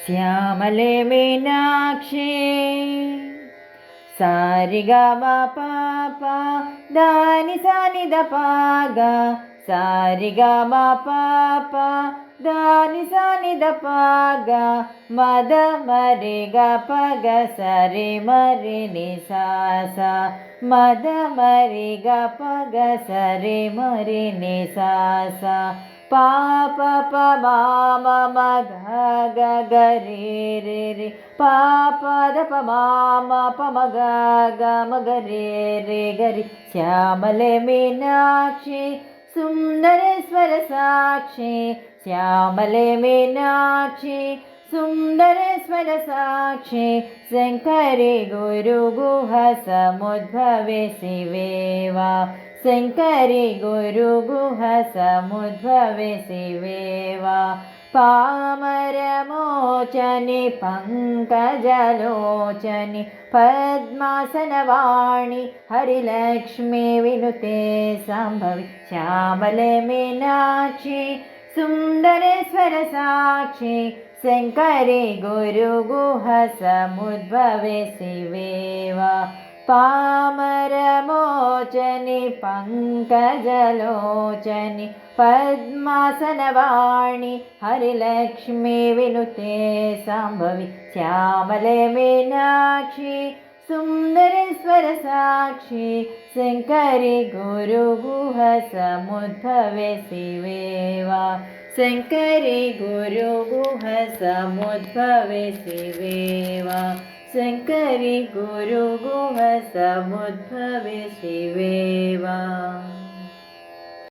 श्यामले मीनाक्षी सारिगमपपा दानि सानि दपागा सारिगमपपा दानि सानि दपागा मद मरि गपग सरि मरि निसासा मद मरि गपग सरि मरि निसासा पाप प माम मग ग ग रे रे रे पाप द प माम प मग ग मग रे रे गरि श्यामले मीनाक्षी सुन्दरेश्वर साक्षी श्यामले मीनाक्षी सुन्दरेश्वर साक्षी शङ्करि गुरुगुह समुद्भवे शिवेवा शङ्करि गुरुगुह समुद्भवे शिवेवा पामरमोचनि पङ्कजलोचनि पद्मासनवाणि हरिलक्ष्मी विनुते सम्भवि श्यामले मीनाक्षी सुन्दरेश्वर साक्षी शङ्करि गुरुगुह समुद्भवे शिवेवा पामरमोचनि पङ्कजलोचनि पद्मासनवाणि हरिलक्ष्मी विनुते सम्भवि श्यामले मीनाक्षी सुन्दरेश्वर साक्षी शङ्करि गुरुगुह समुद्भवे शिवेवा शङ्करि गुरुगुह समुद्भवे शिवेवा शङ्करि गुरुगुह समुद्भवे शिवेवा।